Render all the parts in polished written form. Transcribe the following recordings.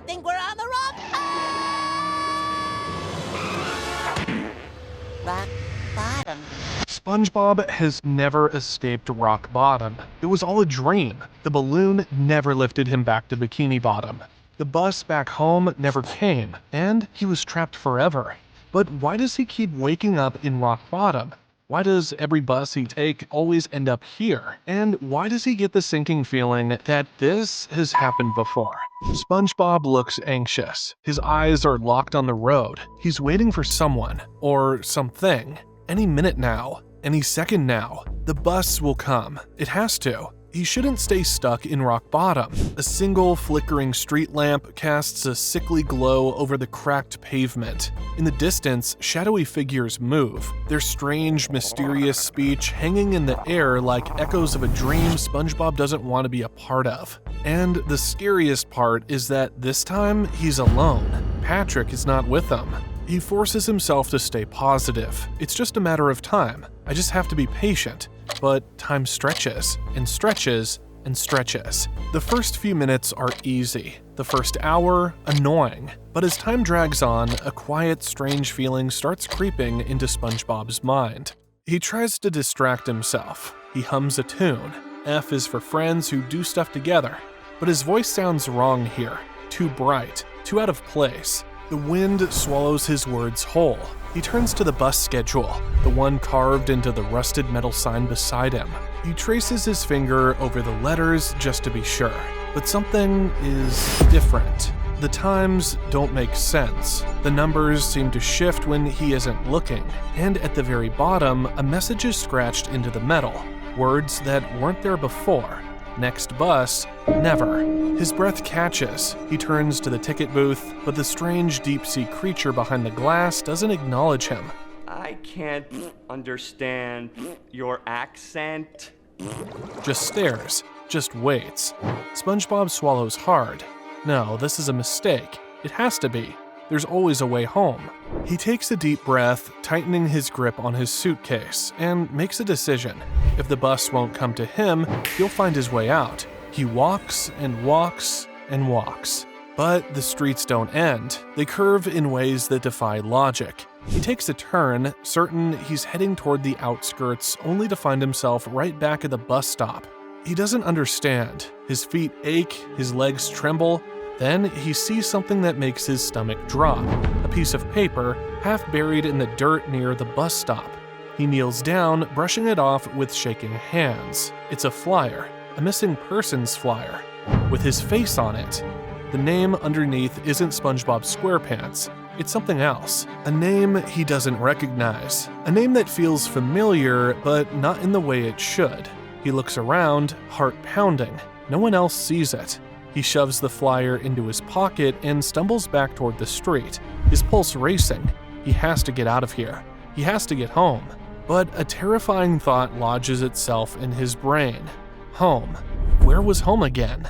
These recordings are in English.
think we're on the wrong rock bottom. SpongeBob has never escaped rock bottom. It was all a dream. The balloon never lifted him back to Bikini Bottom. The bus back home never came, and he was trapped forever. But why does he keep waking up in rock bottom? Why does every bus he takes always end up here? And why does he get the sinking feeling that this has happened before? SpongeBob looks anxious. His eyes are locked on the road. He's waiting for someone, or something. Any minute now, any second now, the bus will come. It has to. He shouldn't stay stuck in rock bottom. A single flickering street lamp casts a sickly glow over the cracked pavement. In the distance, shadowy figures move, their strange, mysterious speech hanging in the air like echoes of a dream SpongeBob doesn't want to be a part of. And the scariest part is that this time, he's alone. Patrick is not with him. He forces himself to stay positive. It's just a matter of time. I just have to be patient. But time stretches, and stretches, and stretches. The first few minutes are easy. The first hour, annoying. But as time drags on, a quiet, strange feeling starts creeping into SpongeBob's mind. He tries to distract himself. He hums a tune. F is for friends who do stuff together. But his voice sounds wrong here. Too bright, too out of place. The wind swallows his words whole. He turns to the bus schedule, the one carved into the rusted metal sign beside him. He traces his finger over the letters just to be sure. But something is different. The times don't make sense. The numbers seem to shift when he isn't looking. And at the very bottom, a message is scratched into the metal. Words that weren't there before. Next bus, never. His breath catches. He turns to the ticket booth, but the strange deep-sea creature behind the glass doesn't acknowledge him. I can't understand your accent. Just stares, just waits. SpongeBob swallows hard. No, this is a mistake. It has to be. There's always a way home. He takes a deep breath, tightening his grip on his suitcase, and makes a decision. If the bus won't come to him, he'll find his way out. He walks and walks and walks. But the streets don't end. They curve in ways that defy logic. He takes a turn, certain he's heading toward the outskirts, only to find himself right back at the bus stop. He doesn't understand. His feet ache, his legs tremble. Then he sees something that makes his stomach drop. A piece of paper, half buried in the dirt near the bus stop. He kneels down, brushing it off with shaking hands. It's a flyer, a missing persons flyer, with his face on it. The name underneath isn't SpongeBob SquarePants. It's something else. A name he doesn't recognize. A name that feels familiar, but not in the way it should. He looks around, heart pounding. No one else sees it. He shoves the flyer into his pocket and stumbles back toward the street, his pulse racing. He has to get out of here. He has to get home. But a terrifying thought lodges itself in his brain. Home. Where was home again?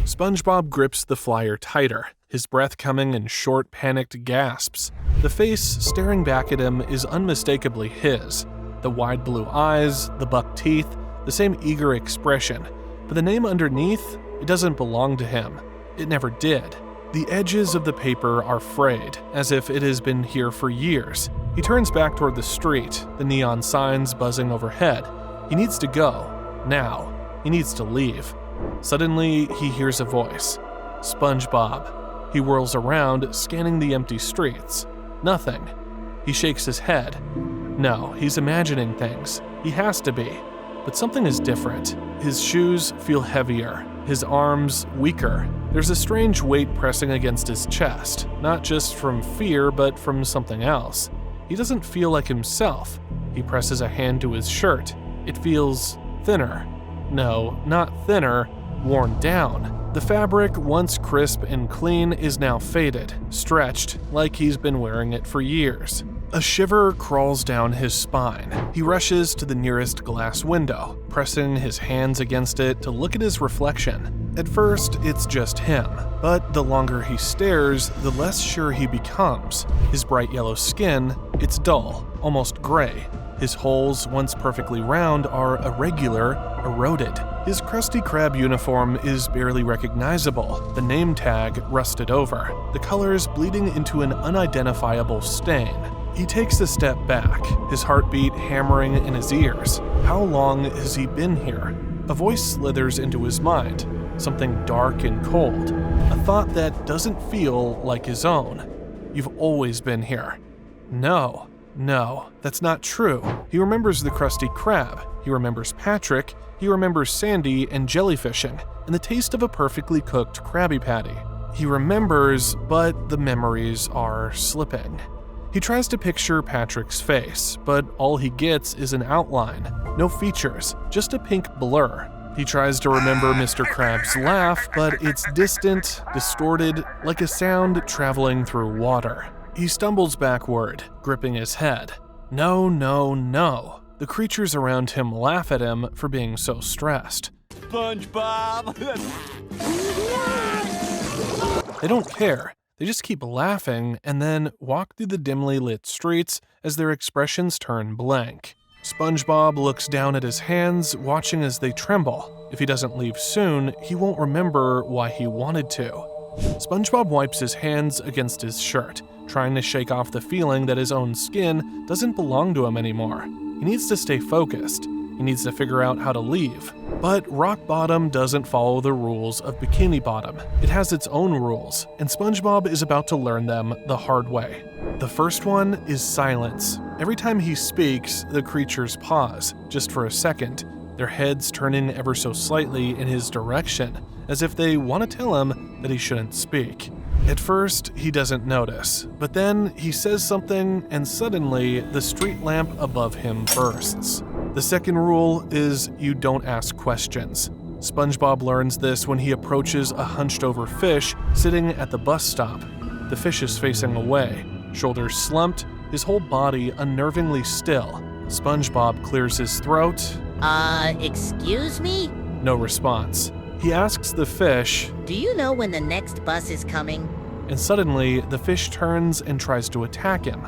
SpongeBob grips the flyer tighter, his breath coming in short, panicked gasps. The face staring back at him is unmistakably his. The wide blue eyes, the buck teeth, the same eager expression. But the name underneath, it doesn't belong to him. It never did. The edges of the paper are frayed, as if it has been here for years. He turns back toward the street, the neon signs buzzing overhead. He needs to go. Now. He needs to leave. Suddenly, he hears a voice. SpongeBob. He whirls around, scanning the empty streets. Nothing. He shakes his head. No, he's imagining things. He has to be. But something is different. His shoes feel heavier, his arms weaker. There's a strange weight pressing against his chest, not just from fear, but from something else. He doesn't feel like himself. He presses a hand to his shirt. It feels thinner. No, not thinner, worn down. The fabric, once crisp and clean, is now faded, stretched, like he's been wearing it for years. A shiver crawls down his spine. He rushes to the nearest glass window, pressing his hands against it to look at his reflection. At first, it's just him, but the longer he stares, the less sure he becomes. His bright yellow skin, it's dull, almost gray. His holes, once perfectly round, are irregular, eroded. His Krusty Krab uniform is barely recognizable, the name tag rusted over, the colors bleeding into an unidentifiable stain. He takes a step back, his heartbeat hammering in his ears. How long has he been here? A voice slithers into his mind, something dark and cold, a thought that doesn't feel like his own. You've always been here. No, that's not true. He remembers the Krusty Krab, he remembers Patrick, he remembers Sandy and jellyfishing, and the taste of a perfectly cooked Krabby Patty. He remembers, but the memories are slipping. He tries to picture Patrick's face, but all he gets is an outline, no features, just a pink blur. He tries to remember Mr. Krab's laugh, but it's distant, distorted, like a sound traveling through water. He stumbles backward, gripping his head. No. The creatures around him laugh at him for being so stressed. SpongeBob! They don't care. They just keep laughing and then walk through the dimly lit streets as their expressions turn blank. SpongeBob looks down at his hands, watching as they tremble. If he doesn't leave soon, he won't remember why he wanted to. SpongeBob wipes his hands against his shirt, trying to shake off the feeling that his own skin doesn't belong to him anymore. He needs to stay focused. He needs to figure out how to leave. But Rock Bottom doesn't follow the rules of Bikini Bottom. It has its own rules, and SpongeBob is about to learn them the hard way. The first one is silence. Every time he speaks, the creatures pause, just for a second, their heads turning ever so slightly in his direction, as if they want to tell him that he shouldn't speak. At first, he doesn't notice, but then he says something and suddenly the street lamp above him bursts. The second rule is you don't ask questions. SpongeBob learns this when he approaches a hunched-over fish sitting at the bus stop. The fish is facing away, shoulders slumped, his whole body unnervingly still. SpongeBob clears his throat. Excuse me? No response. He asks the fish, Do you know when the next bus is coming? And suddenly the fish turns and tries to attack him.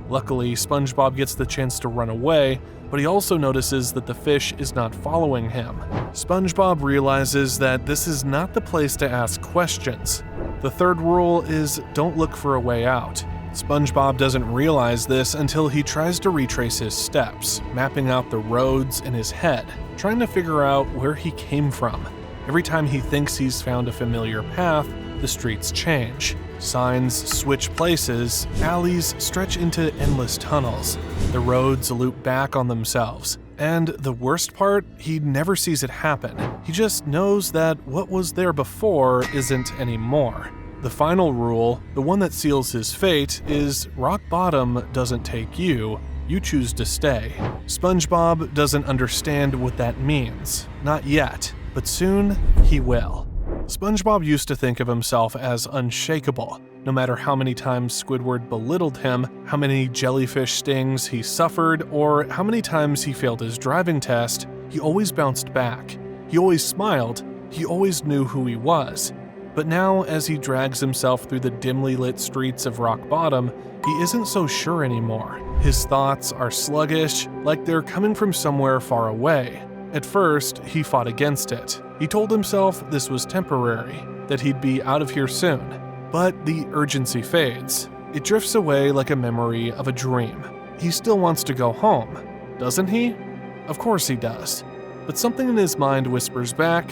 Luckily, SpongeBob gets the chance to run away, but he also notices that the fish is not following him. SpongeBob realizes that this is not the place to ask questions. The third rule is don't look for a way out. SpongeBob doesn't realize this until he tries to retrace his steps, mapping out the roads in his head, trying to figure out where he came from. Every time he thinks he's found a familiar path, the streets change. Signs switch places, alleys stretch into endless tunnels. The roads loop back on themselves. And the worst part, he never sees it happen. He just knows that what was there before isn't anymore. The final rule, the one that seals his fate, is Rock Bottom doesn't take you, you choose to stay. SpongeBob doesn't understand what that means. Not yet, but soon he will. SpongeBob used to think of himself as unshakable. No matter how many times Squidward belittled him, how many jellyfish stings he suffered, or how many times he failed his driving test, he always bounced back. He always smiled. He always knew who he was. But now, as he drags himself through the dimly lit streets of Rock Bottom, he isn't so sure anymore. His thoughts are sluggish, like they're coming from somewhere far away. At first, he fought against it. He told himself this was temporary, that he'd be out of here soon. But the urgency fades. It drifts away like a memory of a dream. He still wants to go home, doesn't he? Of course he does. But something in his mind whispers back,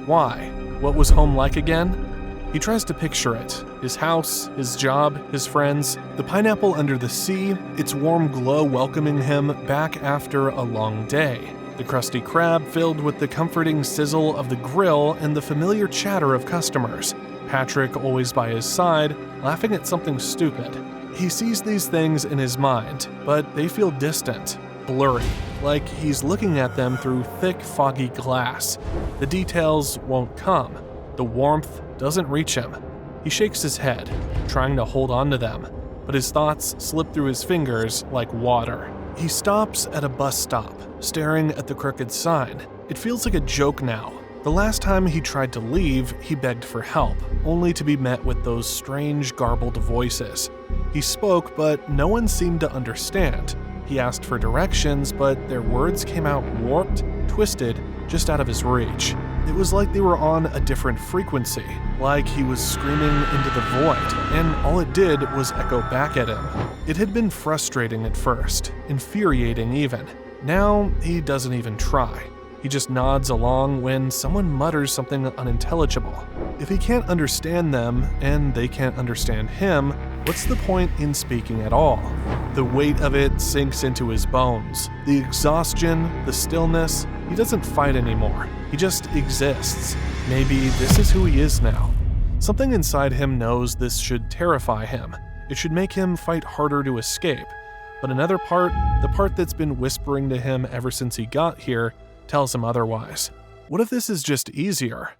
why? What was home like again? He tries to picture it. His house, his job, his friends, the pineapple under the sea, its warm glow welcoming him back after a long day. The Krusty Krab filled with the comforting sizzle of the grill and the familiar chatter of customers. Patrick always by his side, laughing at something stupid. He sees these things in his mind, but they feel distant, blurry, like he's looking at them through thick, foggy glass. The details won't come. The warmth doesn't reach him. He shakes his head, trying to hold on to them, but his thoughts slip through his fingers like water. He stops at a bus stop, staring at the crooked sign. It feels like a joke now. The last time he tried to leave, he begged for help, only to be met with those strange, garbled voices. He spoke, but no one seemed to understand. He asked for directions, but their words came out warped, twisted, just out of his reach. It was like they were on a different frequency, like he was screaming into the void, and all it did was echo back at him. It had been frustrating at first, infuriating even. Now, he doesn't even try. He just nods along when someone mutters something unintelligible. If he can't understand them, and they can't understand him, what's the point in speaking at all? The weight of it sinks into his bones. The exhaustion, the stillness, he doesn't fight anymore. He just exists. Maybe this is who he is now. Something inside him knows this should terrify him. It should make him fight harder to escape. But another part, the part that's been whispering to him ever since he got here, tells him otherwise. What if this is just easier?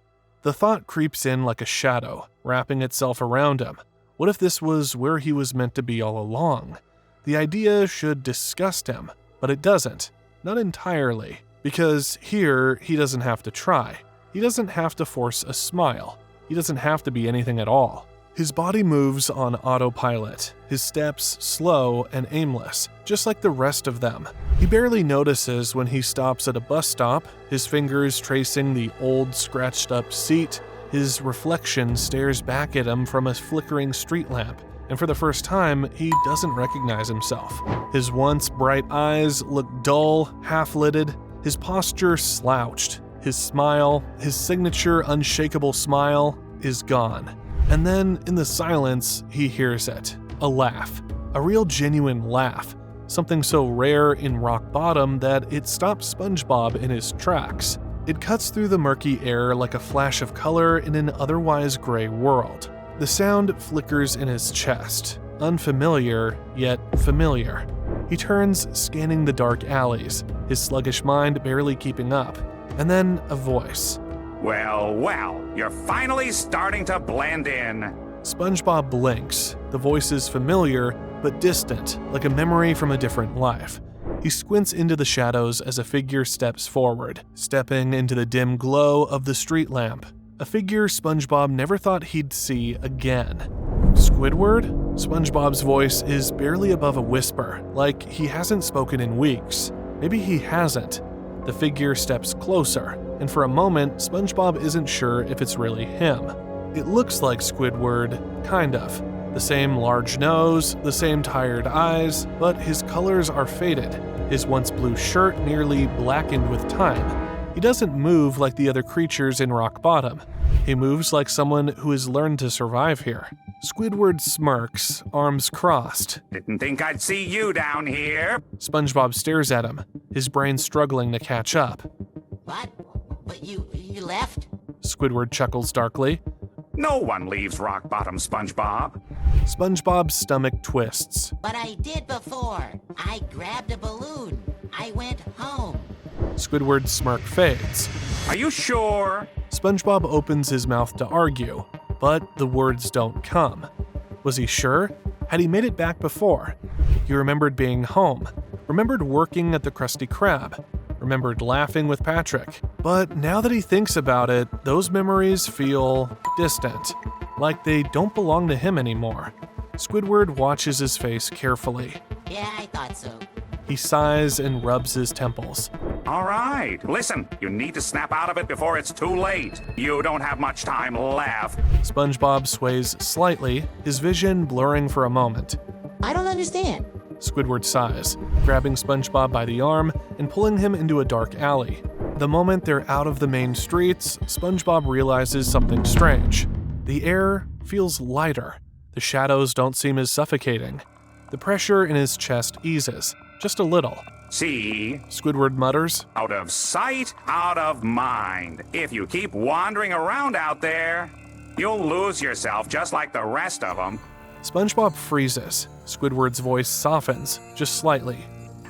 The thought creeps in like a shadow, wrapping itself around him. What if this was where he was meant to be all along? The idea should disgust him, but it doesn't. Not entirely, because here he doesn't have to try. He doesn't have to force a smile. He doesn't have to be anything at all. His body moves on autopilot, his steps slow and aimless, just like the rest of them. He barely notices when he stops at a bus stop, his fingers tracing the old, scratched-up seat. His reflection stares back at him from a flickering street lamp, and for the first time, he doesn't recognize himself. His once bright eyes look dull, half-lidded, his posture slouched. His smile, his signature unshakable smile, is gone. And then, in the silence, he hears it. A laugh. A real genuine laugh. Something so rare in Rock Bottom that it stops SpongeBob in his tracks. It cuts through the murky air like a flash of color in an otherwise gray world. The sound flickers in his chest. Unfamiliar, yet familiar. He turns, scanning the dark alleys, his sluggish mind barely keeping up. And then a voice. Well, well, you're finally starting to blend in. SpongeBob blinks. The voice is familiar, but distant, like a memory from a different life. He squints into the shadows as a figure steps forward, stepping into the dim glow of the street lamp. A figure SpongeBob never thought he'd see again. Squidward? SpongeBob's voice is barely above a whisper, like he hasn't spoken in weeks. Maybe he hasn't. The figure steps closer, and for a moment, SpongeBob isn't sure if it's really him. It looks like Squidward, kind of. The same large nose, the same tired eyes, but his colors are faded, his once blue shirt nearly blackened with time. He doesn't move like the other creatures in Rock Bottom. He moves like someone who has learned to survive here. Squidward smirks, arms crossed. Didn't think I'd see you down here. SpongeBob stares at him, his brain struggling to catch up. What? But you left? Squidward chuckles darkly. No one leaves Rock Bottom, SpongeBob. SpongeBob's stomach twists. But I did before. I grabbed a balloon. I went home. Squidward's smirk fades. Are you sure? SpongeBob opens his mouth to argue, but the words don't come. Was he sure? Had he made it back before? He remembered being home, remembered working at the Krusty Krab, remembered laughing with Patrick. But now that he thinks about it, those memories feel distant, like they don't belong to him anymore. Squidward watches his face carefully. Yeah, I thought so. He sighs and rubs his temples. All right, listen, you need to snap out of it before it's too late. You don't have much time left. SpongeBob sways slightly, his vision blurring for a moment. I don't understand. Squidward sighs, grabbing SpongeBob by the arm and pulling him into a dark alley. The moment they're out of the main streets, SpongeBob realizes something strange. The air feels lighter. The shadows don't seem as suffocating. The pressure in his chest eases, just a little. See? Squidward mutters. Out of sight, out of mind. If you keep wandering around out there, you'll lose yourself just like the rest of them. SpongeBob freezes. Squidward's voice softens, just slightly.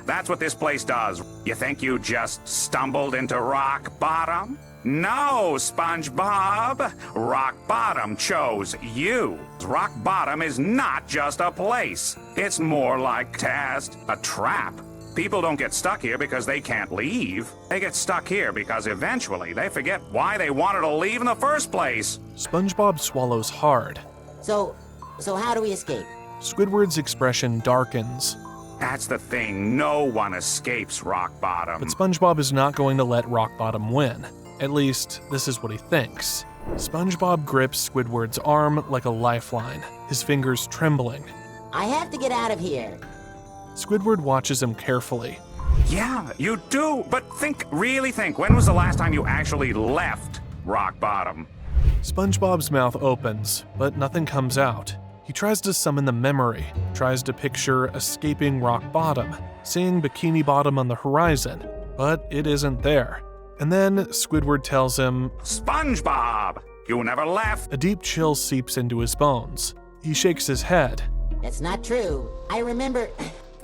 That's what this place does. You think you just stumbled into Rock Bottom? No, SpongeBob. Rock Bottom chose you. Rock Bottom is not just a place. It's more like a trap. People don't get stuck here because they can't leave. They get stuck here because eventually they forget why they wanted to leave in the first place. SpongeBob swallows hard. So how do we escape? Squidward's expression darkens. That's the thing, no one escapes rock bottom. But SpongeBob is not going to let rock bottom win. At least, this is what he thinks. SpongeBob grips Squidward's arm like a lifeline, his fingers trembling. I have to get out of here. Squidward watches him carefully. Yeah, you do, but really think, when was the last time you actually left rock bottom? SpongeBob's mouth opens, but nothing comes out. He tries to summon the memory, tries to picture escaping rock bottom, seeing Bikini Bottom on the horizon, but it isn't there. And then Squidward tells him, SpongeBob, you never left. A deep chill seeps into his bones. He shakes his head. That's not true. I remember...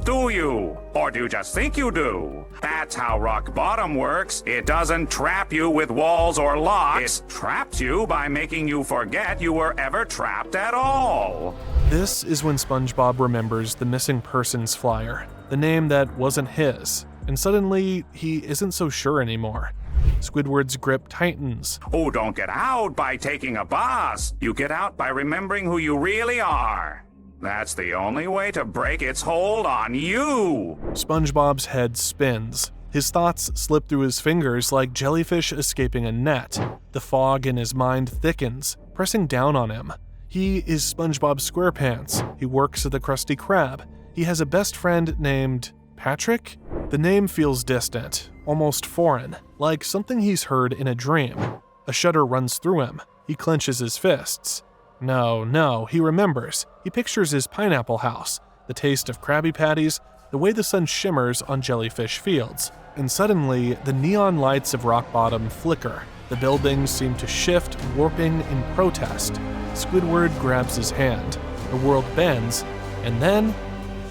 Do you? Or do you just think you do? That's how rock bottom works. It doesn't trap you with walls or locks. It traps you by making you forget you were ever trapped at all. This is when SpongeBob remembers the missing persons flyer, the name that wasn't his, and suddenly he isn't so sure anymore. Squidward's grip tightens. Oh, don't get out by taking a bus. You get out by remembering who you really are. That's the only way to break its hold on you. SpongeBob's head spins. His thoughts slip through his fingers like jellyfish escaping a net. The fog in his mind thickens, pressing down on him. He is SpongeBob SquarePants. He works at the Krusty Krab. He has a best friend named Patrick? The name feels distant, almost foreign, like something he's heard in a dream. A shudder runs through him. He clenches his fists. No, he remembers. He pictures his pineapple house, the taste of Krabby Patties, the way the sun shimmers on jellyfish fields. And suddenly, the neon lights of rock bottom flicker. The buildings seem to shift, warping in protest. Squidward grabs his hand. The world bends, and then,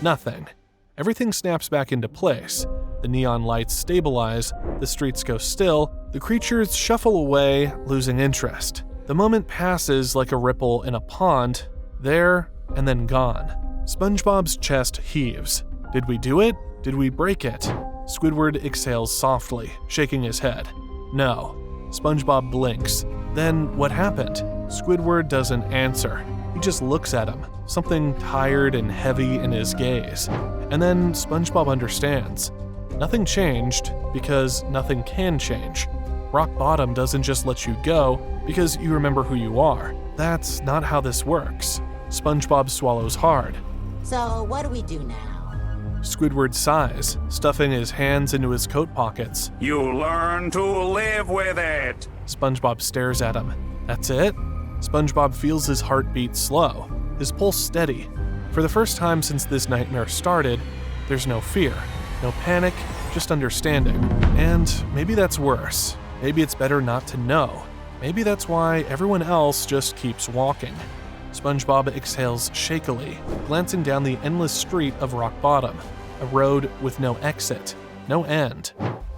nothing. Everything snaps back into place. The neon lights stabilize, the streets go still, the creatures shuffle away, losing interest. The moment passes like a ripple in a pond, there and then gone. SpongeBob's chest heaves. Did we do it? Did we break it? Squidward exhales softly, shaking his head. No. SpongeBob blinks. Then what happened? Squidward doesn't answer. He just looks at him, something tired and heavy in his gaze. And then SpongeBob understands. Nothing changed because nothing can change. Rock bottom doesn't just let you go because you remember who you are. That's not how this works. SpongeBob swallows hard. So what do we do now? Squidward sighs, stuffing his hands into his coat pockets. You learn to live with it. SpongeBob stares at him. That's it? SpongeBob feels his heartbeat slow, his pulse steady. For the first time since this nightmare started, there's no fear, no panic, just understanding. And maybe that's worse. Maybe it's better not to know. Maybe that's why everyone else just keeps walking. SpongeBob exhales shakily, glancing down the endless street of rock bottom, a road with no exit, no end.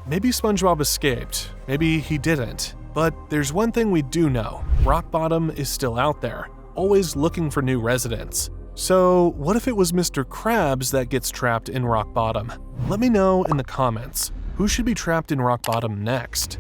Maybe SpongeBob escaped, maybe he didn't. But there's one thing we do know. Rock bottom is still out there, always looking for new residents. So what if it was Mr. Krabs that gets trapped in rock bottom? Let me know in the comments. Who should be trapped in rock bottom next?